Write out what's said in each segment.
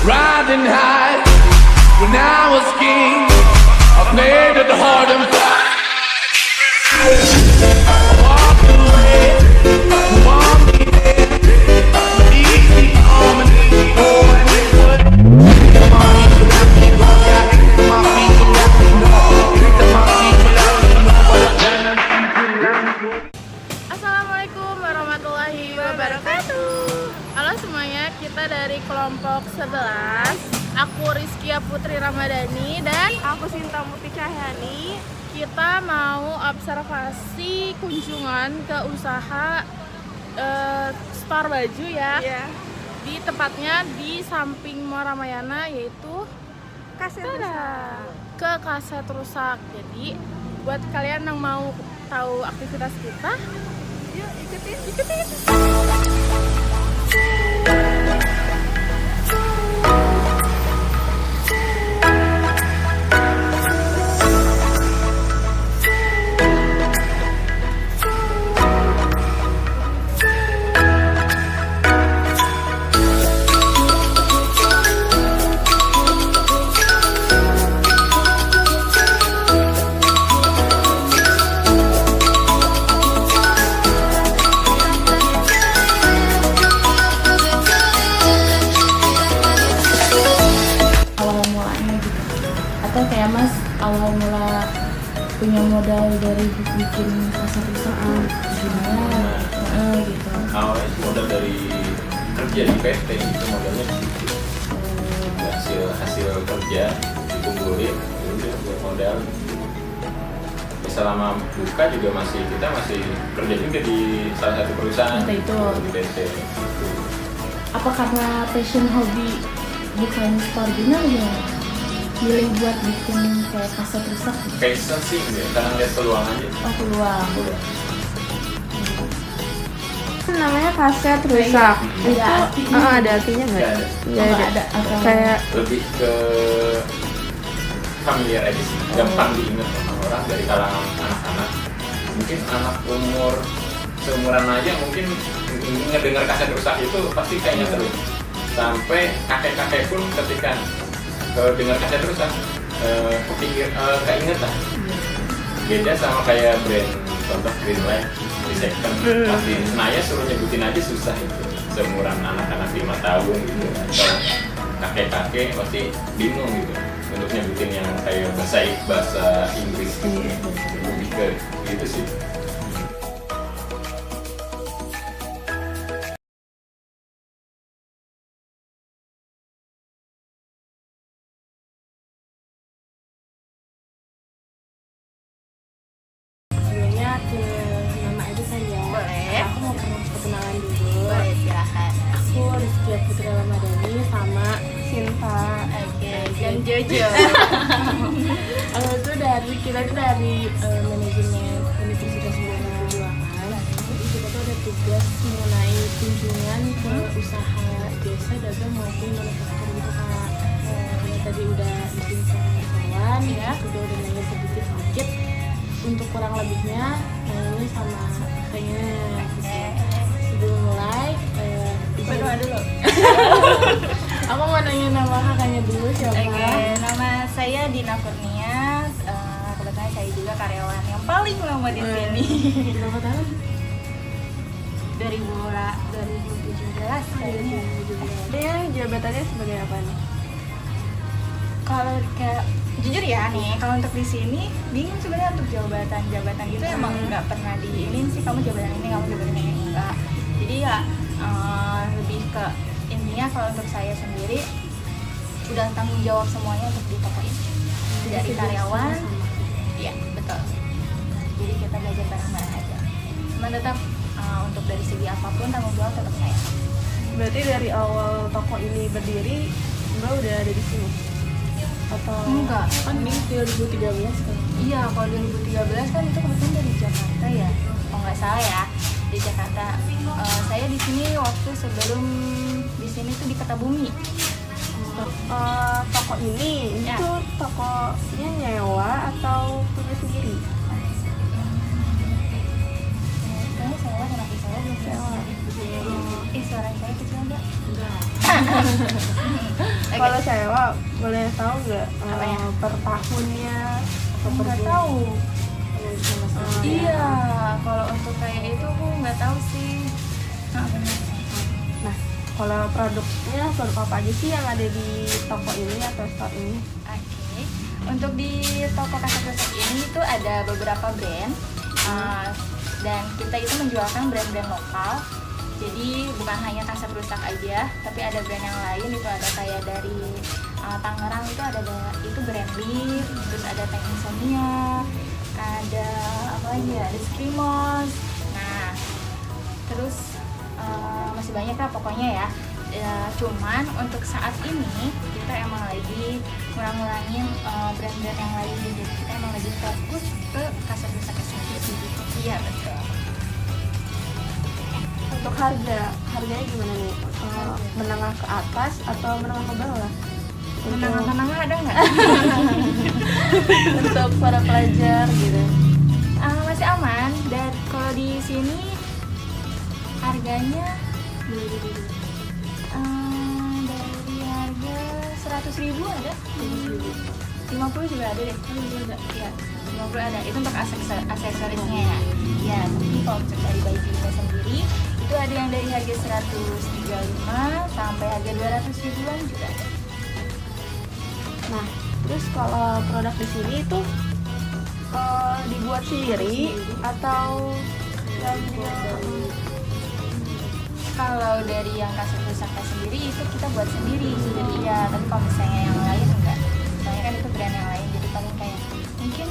riding high. When I was king, I played it hard and fast. I walked away, you want me there. Easy on me, oh, and it would. Come on, you can have me, go, yeah. My feet, you have me, no. My feet, you have me, no. Assalamualaikum warahmatullahi wabarakatuh. Halo semuanya, kita dari kelompok 11. Aku Rizkia Putri Ramadhani dan aku Sinta Muti Cahyani. Kita mau observasi kunjungan ke usaha store baju ya. Iya. Di tepatnya di samping Muara Ramayana, yaitu Kaset tada, Rusak. ke Kaset Rusak. Jadi buat kalian yang mau tahu aktivitas kita, Yuk ikutin. atau kayak Mas awal mula punya modal dari bikin pasar usaha gimana gitu. Awalnya sih modal dari kerja di PT, itu modalnya di situ. Hasil kerja dikumpulin, udah buat modal. Selama buka juga kita masih kerja juga di salah satu perusahaan itu di PT. Apa karena passion hobi bukan store gimana ya? Milih buat bikin kayak pasar rusak? Passion sih enggak, karena lihat peluang aja. Oh, peluang. Namanya Kaset Rusak. Itu ada artinya nggak? Nggak ada. Nggak ada. Atau Kayak Lebih ke familiar aja sih, gampang diingat sama orang dari kalangan anak-anak. Mungkin anak umur seumuran aja mungkin ngedengar Kaset Rusak itu pasti kayaknya terus. Sampai kakek-kakek pun ketika dengar Kaset Rusak keinget lah. Beda sama kayak brand contoh Greenlight, Second, pasti Naya suruh nyebutin aja susah itu. Seumuran anak-anak 5 tahun gitu atau kakek-kakek pasti bingung gitu untuk nyebutin yang kayak bahasa Inggris gitu. Lebih ke gitu sih. sebelumnya ke nama itu saja. Boleh. Aku mau perkenalan dulu. boleh silahkan. Aku Rizkia Putri Ramadhani sama Sinta. Oke, Dan Jojo. kita itu dari manajemen Universitas Budaya Perjuangan. Jadi kita tuh ada tugas mengenai kunjungan ke usaha desa, dagang maupun manufaktur gitu Kak. Karena tadi udah bikin sama kawan ya, juga udah nanya sedikit-sedikit. Untuk kurang lebihnya nanya sama kakaknya. Sebelum mulai, Berdoa dulu. aku mau nanya nama kakaknya dulu siapa? Oke, nama saya Dina Kurnia. Kebetulan saya juga karyawan yang paling lama di sini. Berapa tahun? 2017 kayaknya. Dia jabatannya sebagai apa nih? Kalau kayak jujur ya nih, kalau untuk di sini bingung sebenarnya untuk jabatan gitu emang nggak pernah diinin sih, kamu jabatan ini, kamu jabatan ini enggak. Jadi ya lebih ke intinya kalau untuk saya sendiri udah tanggung jawab semuanya untuk di toko ini. Dari karyawan, iya betul. Jadi kita belajar bareng-bareng aja. Cuman tetap untuk dari segi apapun tanggung jawab tetap saya. Berarti dari awal toko ini berdiri, Mbak udah ada di sini? Atau Enggak. Kan ini 2013 kan? Iya, kalau 2013 kan itu kebetulan dari Jakarta ya, kalau nggak salah ya, di Jakarta. Saya di sini waktu sebelum di sini tuh di Kertabumi. toko ini Ya. itu tokonya nyewa atau punya sendiri? Kayaknya saya kenapa saya belum Sewa. suara saya kecil enggak? Enggak. kalau sewa boleh tahu nggak Apanya? per tahunnya atau per Nggak bulan? tahu. Kalau bisa Mas Aldi. Iya, kalau untuk kayak itu aku nggak tahu sih. Nah, benar. Nah, kalau produknya produk apa aja sih yang ada di toko ini atau store ini? Oke, untuk di toko kaset rusak ini itu ada beberapa brand dan kita itu menjualkan brand-brand lokal. Jadi bukan hanya kaset rusak aja, tapi ada brand yang lain itu ada kayak dari Tangerang itu ada itu brand Liv, terus ada Tank Insomnia, ada apa lagi ya, ada Skrimos. Nah, terus masih banyak lah pokoknya ya. Cuman untuk saat ini kita emang lagi ngurangin brand-brand yang lain, jadi kita emang lagi fokus ke kaset rusak sendiri. Iya betul. Untuk harganya gimana nih? Menengah ke atas atau menengah ke bawah? Menengah-menengah ada nggak? Untuk para pelajar gitu. Masih aman. Dan kalau di sini harganya dari harga 100.000 ada, 50 juga ada deh. Ya, 50 ada. Itu untuk aksesorisnya ya. Ya, tapi kalau untuk dari bajunya sendiri itu ada yang dari harga 135 sampai harga 200 ribuan juga ada. Nah, terus kalau produk di sini itu dibuat sendiri atau Kalau dari yang kaset rusaknya sendiri itu kita buat sendiri ya, tapi kalau misalnya yang lain enggak. Soalnya kan itu brand yang lain, jadi paling kayak mungkin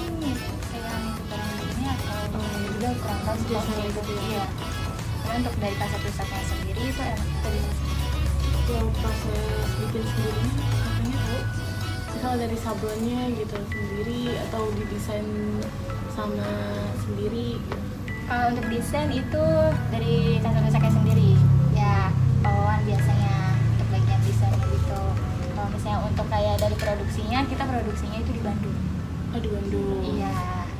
kayak yang itu barang ini atau juga kurang tahu sih kalau kayak gitu. Iya. Tapi untuk dari kaset rusaknya sendiri itu enak dari Kalau proses bikin sendiri, makanya tahu. Misal dari sablonnya gitu sendiri atau didesain sama sendiri. Kalau untuk desain itu dari kaset rusaknya sendiri. Ya, bawaan biasanya untuk bagian desainnya gitu. Kalau misalnya untuk kayak dari produksinya, kita produksinya itu di Bandung. Oh, di Bandung. Iya,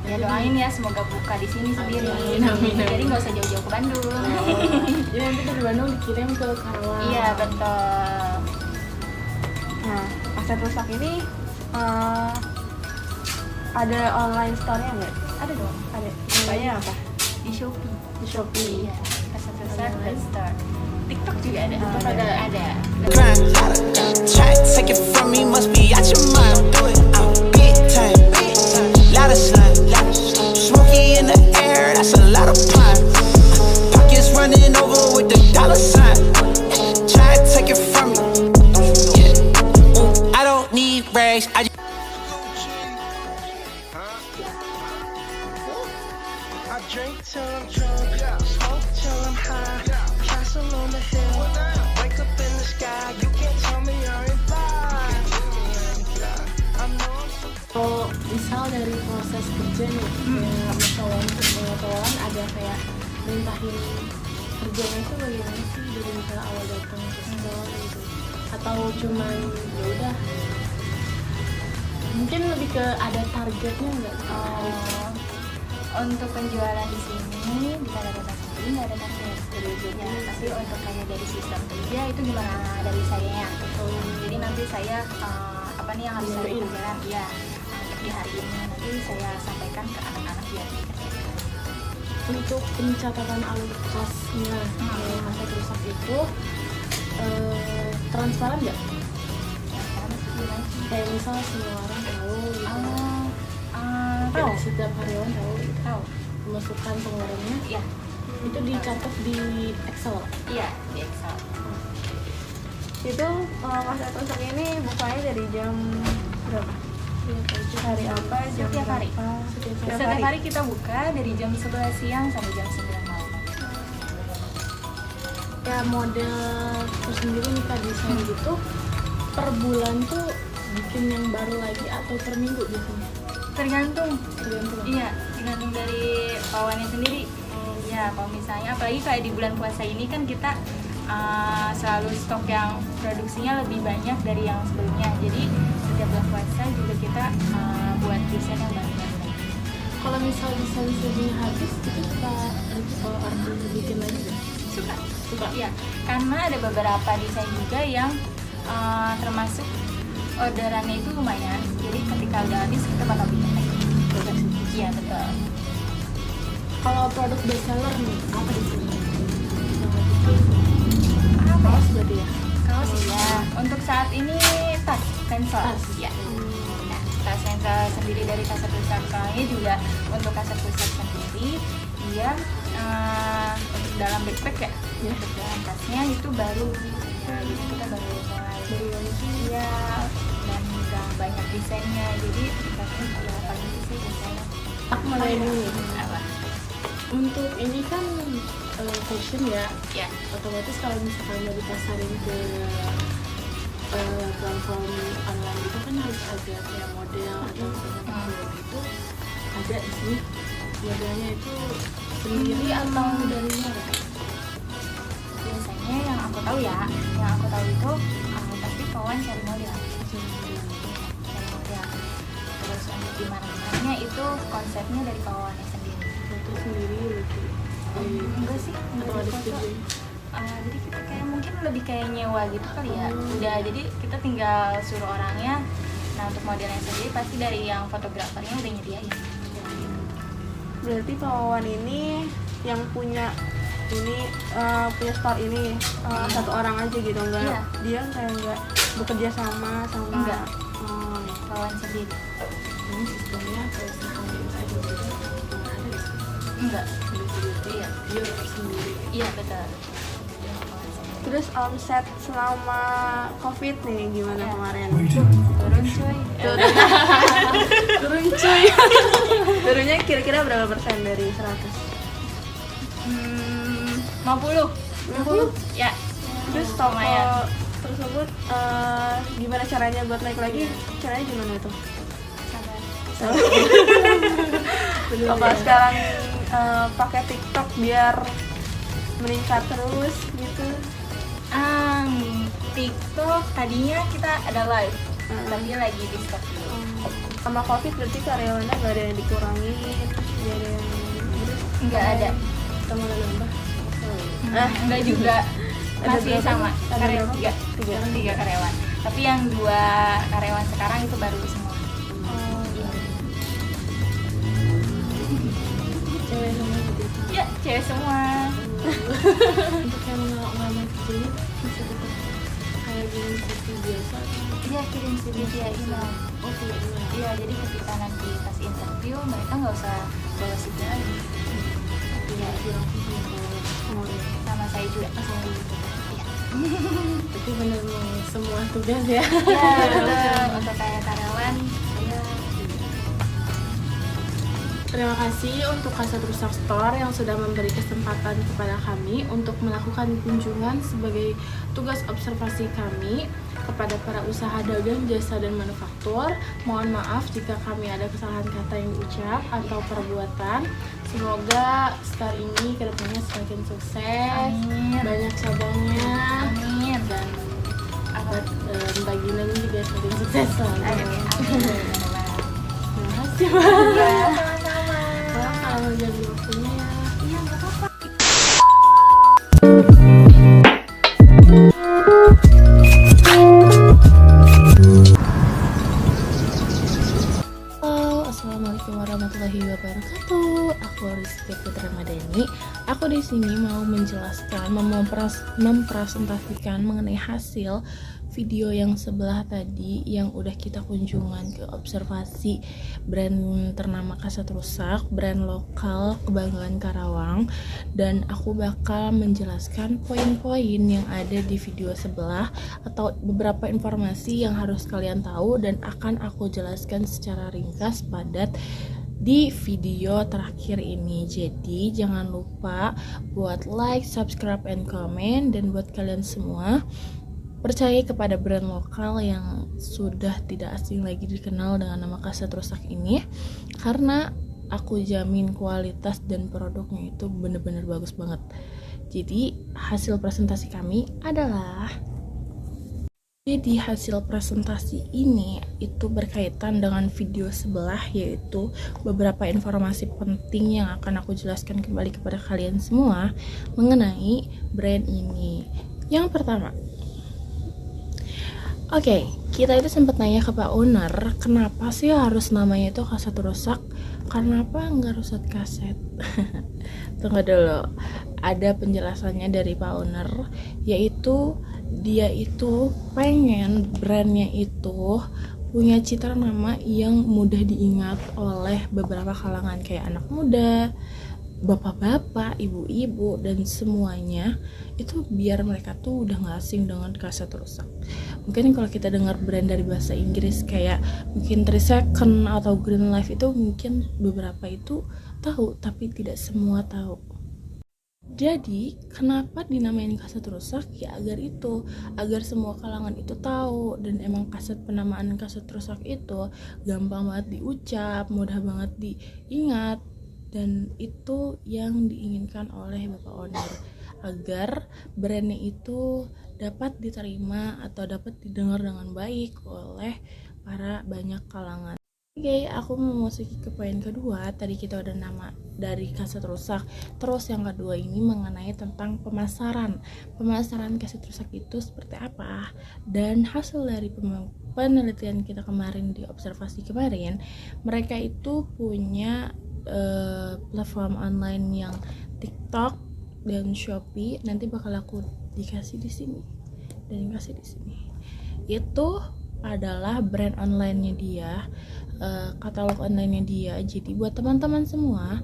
ya doain ya semoga buka di sini sendiri. Amin. Jadi nggak usah jauh-jauh ke Bandung. Jadi nanti dari Bandung dikirim ke Karawang. Iya betul. Nah, kaset rusak ini ada online store-nya nggak? Ada dong. Ada. Namanya apa? Di Shopee. Di Shopee. Iya. Kaset rusak dan store. TikTok juga ada. Ada. Grind. Try to take it from me, must be out your mind. Do it, I'm big time. Lot of slime, smoky in the air, that's a lot of pine. Pockets running over with the dollar sign. Try to take it from me. Yeah. I don't need rags. I drink till I'm drunk, smoke till I'm high, castle on the hill, wake up in the sky, you can't tell me I ain't fly. I know I'm so Kalau misal dari proses kerja nih, kayak misalnya ada kayak merintahin kerjanya itu bagaimana sih dari misal awal datang ke sekolah gitu, atau cuman ya udah, mungkin lebih ke ada targetnya nggak? Untuk penjualan di sini bisa ada data sendiri, nggak ada target. Ya, tapi untuk kayak dari sistem kerja itu gimana dari saya ya. Jadi nanti saya apa nih yang harus saya kerjakan? Ya, untuk di hari ini nanti saya sampaikan ke anak-anak biar dikerjakan. Untuk pencatatan alur kasnya kaset rusak itu transparan nggak? Kayak misal semua orang tahu gitu. Tahu. Setiap karyawan tahu gitu. Tahu. Pemasukan pengeluarannya Iya. itu dicatat di Excel. Iya, di Excel. Itu kaset rusak ini bukanya dari jam berapa? Hari apa? Jam Setiap hari. berapa? Setiap hari kita buka dari jam 11 siang sampai jam 9 malam. Ya model tersendiri nih Kak, desain gitu per bulan tuh bikin yang baru lagi atau per minggu biasanya? Tergantung. Tergantung. Iya, tergantung dari pawannya sendiri. Ya, kalau misalnya apalagi kayak di bulan puasa ini kan kita selalu stok yang produksinya lebih banyak dari yang sebelumnya. Jadi setiap bulan puasa juga kita buat desain yang banyak. Kalau misal desain sebelumnya habis itu kita order bikin lagi nggak? Suka. Suka. Iya, karena ada beberapa desain juga yang termasuk orderannya itu lumayan, jadi ketika udah habis kita bakal bikin lagi. Iya betul. Kalau produk best seller nih, apa di sini? Apa ya? Kaos berarti ya? Kaos ya. Untuk saat ini tas ransel. Ya. Nah, tas ransel sendiri dari Kasat Rusak ini juga untuk Kasat Rusak sendiri dia untuk dalam backpack ya. Untuk dalam tasnya itu baru ya, jadi kita baru mulai ya, dan udah banyak desainnya, jadi kita udah paling sih desainnya. Aku mau nanya dulu. Apa? Untuk ini kan fashion ya, Ya. otomatis kalau misalkan mau dipasarin ke platform online itu kan harus ada kayak model atau misalnya itu ada sih modelnya itu sendiri atau dari mana? Biasanya yang aku tahu ya, itu pasti kawan cari model. Cari model. Terus untuk di mana-mananya itu konsepnya dari kawannya sendiri. Foto sendiri gitu. Enggak sih, enggak Atau ada di foto. studio? Jadi kita kayak mungkin lebih kayak nyewa gitu kali ya. Udah, jadi kita tinggal suruh orangnya. Nah untuk modelnya sendiri pasti dari yang fotografernya udah nyediain. Berarti Pawawan ini yang punya ini punya store ini satu orang aja gitu, enggak? Iya. Dia kayak enggak bekerja sama Enggak. Oh, Kawan sendiri. Ini sistemnya kayak misalkan bisa juga Enggak. iya dia sendiri. Iya betul. terus omset selama COVID nih gimana kemarin? Turun cuy. Turun cuy. Turunnya kira-kira berapa persen dari 100? 50. Ya. Terus toko lumayan. tersebut gimana caranya buat naik lagi? Caranya gimana itu? Sabar. Apa sekarang pakai TikTok biar meningkat terus gitu? TikTok tadinya kita ada live, tapi lagi di stop dulu. Sama COVID berarti karyawannya nggak ada yang dikurangin, nggak ada yang Nggak ada. Sama nambah. Enggak juga. Ada Masih berapa? sama. Ada Karyawan berapa? tiga karyawan. Tapi yang 2 karyawan sekarang itu baru semua. Cewek sama gitu. Ya, cewek semua. Untuk yang ngelamar kerja ini bisa tetap kayak gini seperti biasa atau Iya, kirim CV via email. oh tidak email. Iya, jadi ketika nanti pas interview mereka nggak usah bawa CV lagi. Iya, Oh iya. sama saya juga. Asal gitu. Iya. Itu benar semua tugas ya. Iya, betul. Untuk kayak karyawan, saya Terima kasih untuk Kasat Rusak Store yang sudah memberi kesempatan kepada kami untuk melakukan kunjungan sebagai tugas observasi kami kepada para usaha dagang, jasa, dan manufaktur. Mohon maaf jika kami ada kesalahan kata yang diucap atau perbuatan. Semoga Star ini kedepannya semakin sukses, Amin. banyak cabangnya, Amin. dan Mbak Gina ini juga semakin sukses selalu. Amin. Terima kasih banget. Iya, sama-sama. Wah, kalau jadi waktunya ya. Iya, nggak apa-apa. Halo, assalamualaikum warahmatullahi wabarakatuh. Aku Rizky Putra Madani. Aku di sini mau menjelaskan, mempresentasikan mengenai hasil video yang sebelah tadi yang udah kita kunjungan ke observasi brand ternama Kasat Rusak, brand lokal kebanggaan Karawang, dan aku bakal menjelaskan poin-poin yang ada di video sebelah atau beberapa informasi yang harus kalian tahu dan akan aku jelaskan secara ringkas padat di video terakhir ini. Jadi jangan lupa buat like, subscribe, and comment. Dan buat kalian semua, percaya kepada brand lokal yang sudah tidak asing lagi dikenal dengan nama Kasat Rusak ini, karena aku jamin kualitas dan produknya itu bener-bener bagus banget. Jadi hasil presentasi kami adalah, jadi hasil presentasi ini itu berkaitan dengan video sebelah, yaitu beberapa informasi penting yang akan aku jelaskan kembali kepada kalian semua mengenai brand ini. Yang pertama, oke, Kita itu sempat nanya ke Pak Owner, kenapa sih harus namanya itu kaset rusak? Kenapa nggak rusak kaset? Tunggu dulu, ada penjelasannya dari Pak Owner, yaitu dia itu pengen brandnya itu punya citra nama yang mudah diingat oleh beberapa kalangan kayak anak muda, bapak-bapak, ibu-ibu, dan semuanya itu biar mereka tuh udah gak asing dengan kaset rusak. Mungkin kalau kita dengar brand dari bahasa Inggris kayak mungkin 3 Second atau Green Life itu mungkin beberapa itu tahu, tapi tidak semua tahu. Jadi kenapa dinamain kaset rusak? Ya agar semua kalangan itu tahu. Dan emang penamaan kaset rusak itu gampang banget diucap, mudah banget diingat, dan itu yang diinginkan oleh Bapak Owner, agar brandnya itu dapat diterima atau dapat didengar dengan baik oleh para banyak kalangan. Oke, aku mau memasuki ke poin kedua. Tadi kita udah nama dari kaset rusak. Terus yang kedua ini mengenai tentang pemasaran kaset rusak itu seperti apa. Dan hasil dari penelitian kita kemarin, di observasi kemarin, mereka itu punya platform online yang TikTok dan Shopee. Nanti bakal aku dikasih di sini dan dikasih di sini. Itu adalah brand online-nya dia, katalog online-nya dia. Jadi buat teman-teman semua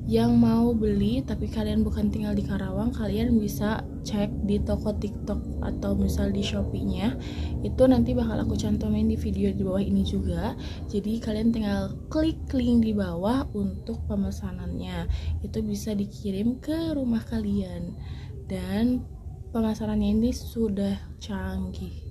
yang mau beli tapi kalian bukan tinggal di Karawang, kalian bisa cek di toko TikTok atau misal di Shopee-nya. Itu nanti bakal aku cantumin di video di bawah ini juga. Jadi kalian tinggal klik link di bawah untuk pemesanannya. Itu bisa dikirim ke rumah kalian. Dan pemasarannya ini sudah canggih.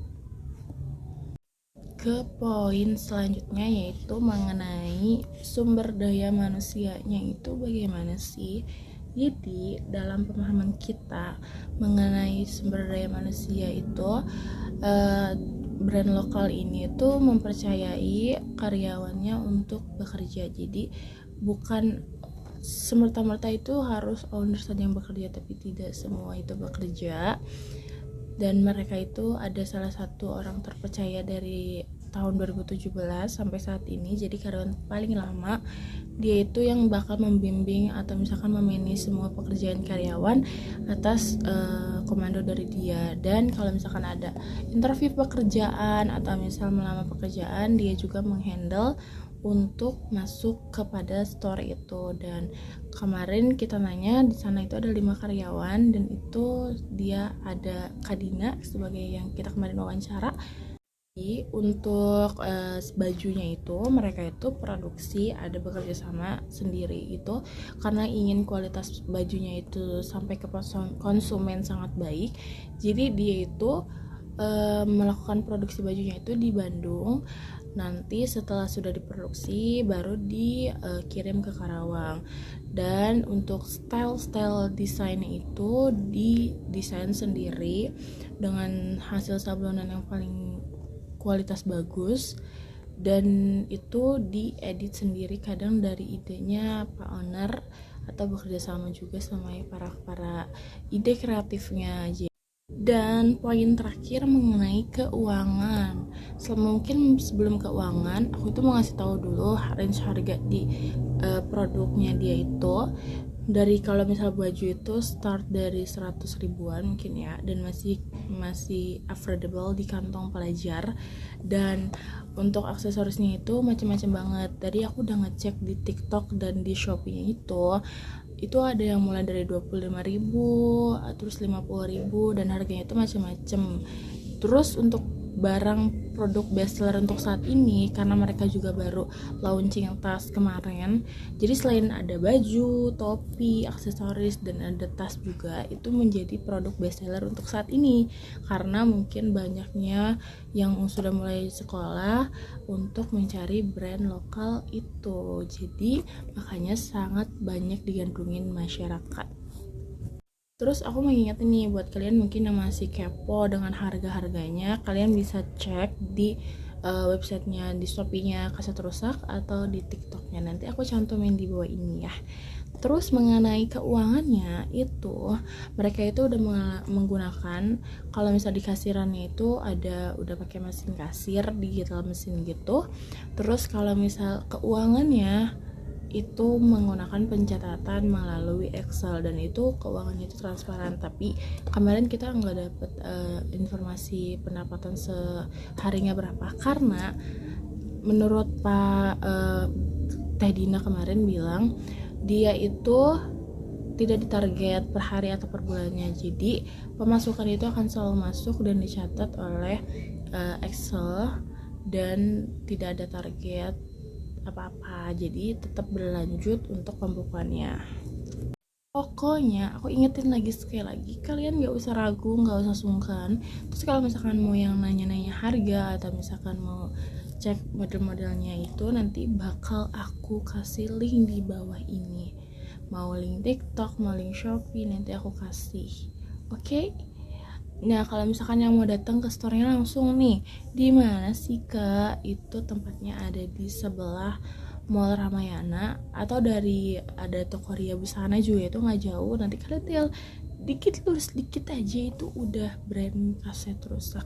Ke poin selanjutnya, yaitu mengenai sumber daya manusianya itu bagaimana sih. Jadi dalam pemahaman kita mengenai sumber daya manusia itu, brand lokal ini tuh mempercayai karyawannya untuk bekerja. Jadi bukan semerta-merta itu harus owner saja yang bekerja, tapi tidak semua itu bekerja. Dan mereka itu ada salah satu orang terpercaya dari tahun 2017 sampai saat ini, jadi karyawan paling lama. Dia itu yang bakal membimbing atau misalkan memanage semua pekerjaan karyawan atas komando dari dia. Dan kalau misalkan ada interview pekerjaan atau misal melamar pekerjaan, dia juga menghandle untuk masuk kepada store itu. Dan kemarin kita nanya, di sana itu ada 5 karyawan, dan itu dia ada Kadina sebagai yang kita kemarin wawancara. Jadi untuk bajunya itu mereka itu produksi, ada bekerja sama sendiri itu karena ingin kualitas bajunya itu sampai ke konsumen sangat baik. Jadi dia itu melakukan produksi bajunya itu di Bandung. Nanti setelah sudah diproduksi baru dikirim ke Karawang. Dan untuk style desainnya itu didesain sendiri dengan hasil sablonan yang paling kualitas bagus, dan itu diedit sendiri, kadang dari idenya Pak Owner atau bekerja sama juga sama para ide kreatifnya aja. Dan poin terakhir mengenai keuangan. Mungkin sebelum keuangan, aku tuh mau ngasih tahu dulu range harga di produknya dia itu. Dari kalau misal baju itu start dari 100 ribuan mungkin ya, dan masih affordable di kantong pelajar. Dan untuk aksesorisnya itu macam-macam banget. Tadi aku udah ngecek di TikTok dan di Shopee-nya itu ada yang mulai dari 25.000, terus 50.000, dan harganya itu macam-macam. Terus untuk barang produk bestseller untuk saat ini, karena mereka juga baru launching tas kemarin, jadi selain ada baju, topi, aksesoris, dan ada tas juga, itu menjadi produk bestseller untuk saat ini karena mungkin banyaknya yang sudah mulai sekolah untuk mencari brand lokal itu. Jadi makanya sangat banyak digandrungin masyarakat. Terus aku mau ingetin nih buat kalian mungkin yang masih kepo dengan harga-harganya, kalian bisa cek di websitenya di Shopee-nya Kaset Rusak atau di TikTok-nya. Nanti aku cantumin di bawah ini ya. Terus mengenai keuangannya itu, mereka itu udah menggunakan, kalau misal di kasirannya itu udah pakai mesin kasir, digital mesin gitu. Terus kalau misal keuangannya itu menggunakan pencatatan melalui Excel, dan itu keuangannya itu transparan. Tapi kemarin kita nggak dapet informasi pendapatan seharinya berapa, karena menurut Pak Teh Dina kemarin bilang dia itu tidak ditarget per hari atau per bulannya. Jadi pemasukan itu akan selalu masuk dan dicatat oleh Excel, dan tidak ada target apa-apa. Jadi tetap berlanjut untuk pembukuannya. Pokoknya aku ingetin lagi sekali lagi, kalian gak usah ragu, gak usah sungkan. Terus kalau misalkan mau yang nanya-nanya harga atau misalkan mau cek model-modelnya itu, nanti bakal aku kasih link di bawah ini. Mau link TikTok, mau link Shopee, nanti aku kasih. Oke? Nah, kalau misalkan yang mau datang ke store-nya langsung nih, di mana sih Kak? Itu tempatnya ada di sebelah Mall Ramayana, atau dari ada toko Ria Busana juga, itu nggak jauh. Nanti kalian tinggal lurus dikit aja, itu udah brand Kaset Rusak.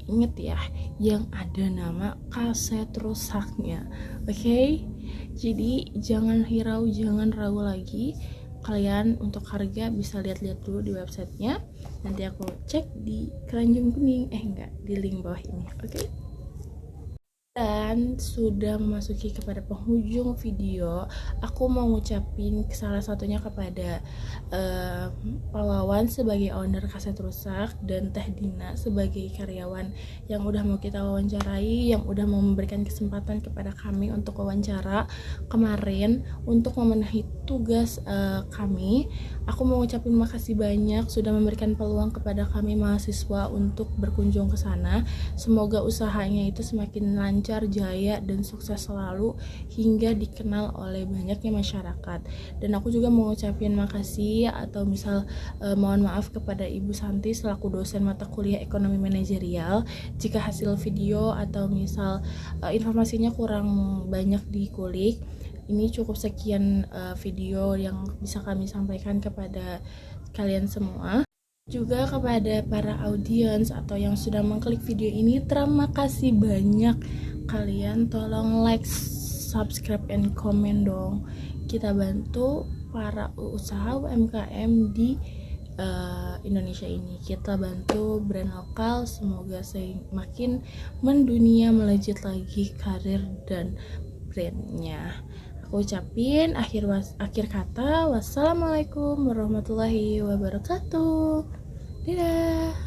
Ingat ya, yang ada nama Kaset Rusaknya. Oke? Jadi jangan hirau, jangan ragu lagi. Kalian untuk harga bisa lihat-lihat dulu di websitenya. Nanti aku cek di keranjang kuning, di link bawah ini. Oke? Dan sudah memasuki kepada penghujung video, aku mau ngucapin salah satunya kepada Pak Wawan sebagai owner Kaset Rusak, dan Teh Dina sebagai karyawan yang udah mau kita wawancarai, yang udah mau memberikan kesempatan kepada kami untuk wawancara kemarin untuk memenuhi tugas kami. Aku mau ngucapin makasih banyak sudah memberikan peluang kepada kami mahasiswa untuk berkunjung ke sana. Semoga usahanya itu semakin lancar, jaya, dan sukses selalu hingga dikenal oleh banyaknya masyarakat. Dan aku juga mau ngucapin makasih atau misal mohon maaf kepada Ibu Santi selaku dosen mata kuliah ekonomi manajerial jika hasil video atau misal informasinya kurang banyak dikulik. Ini cukup sekian video yang bisa kami sampaikan kepada kalian semua. Juga kepada para audiens atau yang sudah mengklik video ini, terima kasih banyak. Kalian tolong like, subscribe, and comment dong. Kita bantu para usaha UMKM di Indonesia ini. Kita bantu brand lokal, semoga semakin mendunia, melejit lagi karir dan brandnya. Aku ucapin akhir kata, wassalamualaikum warahmatullahi wabarakatuh. Dadah.